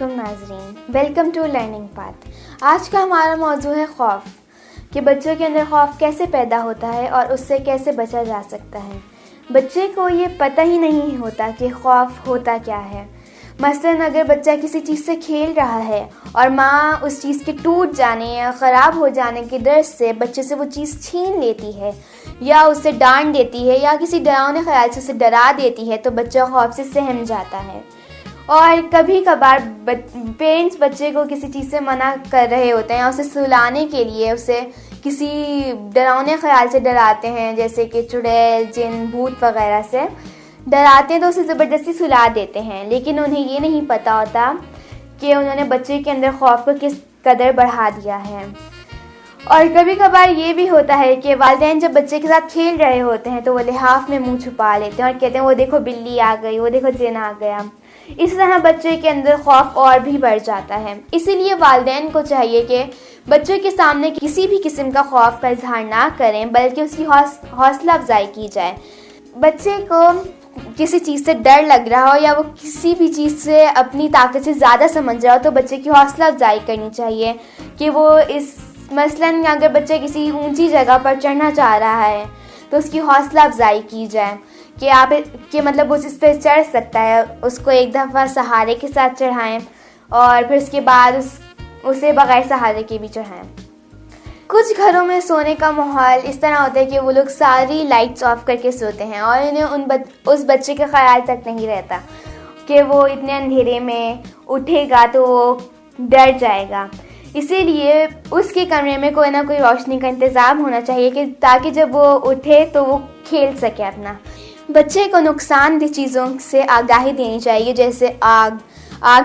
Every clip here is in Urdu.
علیکم ناظرین، ویلکم ٹو لرننگ پاتھ۔ آج کا ہمارا موضوع ہے خوف، کہ بچوں کے اندر خوف کیسے پیدا ہوتا ہے اور اس سے کیسے بچا جا سکتا ہے۔ بچے کو یہ پتہ ہی نہیں ہوتا کہ خوف ہوتا کیا ہے۔ مثلاً اگر بچہ کسی چیز سے کھیل رہا ہے اور ماں اس چیز کے ٹوٹ جانے یا خراب ہو جانے کے ڈر سے بچے سے وہ چیز چھین لیتی ہے یا اسے ڈانٹ دیتی ہے یا کسی ڈراؤنے خیال سے اسے ڈرا دیتی ہے تو بچہ خوف سے سہم جاتا ہے۔ اور کبھی کبھار پیرنٹس بچے کو کسی چیز سے منع کر رہے ہوتے ہیں یا اسے سلانے کے لیے اسے کسی ڈراؤنے خیال سے ڈراتے ہیں، جیسے کہ چڑیل، جن، بھوت وغیرہ سے ڈراتے ہیں تو اسے زبردستی سلا دیتے ہیں، لیکن انہیں یہ نہیں پتہ ہوتا کہ انہوں نے بچے کے اندر خوف کو کس قدر بڑھا دیا ہے۔ اور کبھی کبھار یہ بھی ہوتا ہے کہ والدین جب بچے کے ساتھ کھیل رہے ہوتے ہیں تو وہ لحاف میں منہ چھپا لیتے ہیں اور کہتے ہیں وہ دیکھو بلی آ گئی، وہ دیکھو جن آ گیا۔ اس طرح بچے کے اندر خوف اور بھی بڑھ جاتا ہے۔ اسی لیے والدین کو چاہیے کہ بچوں کے سامنے کسی بھی قسم کا خوف کا اظہار نہ کریں، بلکہ اس کی حوصلہ افزائی کی جائے۔ بچے کو کسی چیز سے ڈر لگ رہا ہو یا وہ کسی بھی چیز سے اپنی طاقت سے زیادہ سمجھ رہا ہو تو بچے کی حوصلہ افزائی کرنی چاہیے کہ وہ مثلاً اگر بچہ کسی اونچی جگہ پر چڑھنا چاہ رہا ہے تو اس کی حوصلہ افزائی کی جائے کہ مطلب وہ اس پہ چڑھ سکتا ہے، اس کو ایک دفعہ سہارے کے ساتھ چڑھائیں اور پھر اس کے بعد اسے بغیر سہارے کے بھی چڑھائیں۔ کچھ گھروں میں سونے کا ماحول اس طرح ہوتا ہے کہ وہ لوگ ساری لائٹس آف کر کے سوتے ہیں اور انہیں اس بچے کا خیال تک نہیں رہتا کہ وہ اتنے اندھیرے میں اٹھے گا تو وہ ڈر جائے گا۔ اسی لیے اس کے کمرے میں کوئی نہ کوئی روشنی کا انتظام ہونا چاہیے کہ تاکہ جب وہ اٹھے تو وہ کھیل سکے اپنا۔ بچے کو نقصان دہ چیزوں سے آگاہی دینی چاہیے، جیسے آگ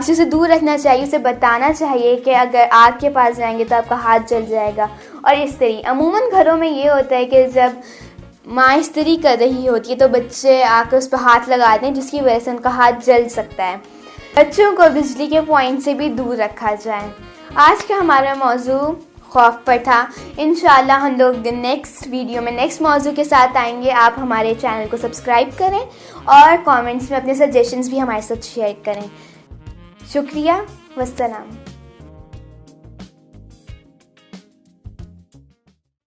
سے اسے دور رکھنا چاہیے، اسے بتانا چاہیے کہ اگر آگ کے پاس جائیں گے تو آپ کا ہاتھ جل جائے گا۔ اور استری عموماً گھروں میں یہ ہوتا ہے کہ جب ماں استری کر رہی ہوتی ہے تو بچے آ کر اس پہ ہاتھ لگاتے ہیں، جس کی وجہ سے ان کا ہاتھ جل سکتا ہے۔ بچوں کو بجلی کے پوائنٹ سے بھی دور رکھا جائے۔ آج کا ہمارا موضوع خوف پر تھا۔ انشاءاللہ ہم لوگ نیکسٹ ویڈیو میں نیکسٹ موضوع کے ساتھ آئیں گے۔ آپ ہمارے چینل کو سبسکرائب کریں اور کامنٹس میں اپنے سجیشنز بھی ہمارے ساتھ شیئر کریں۔ شکریہ، والسلام۔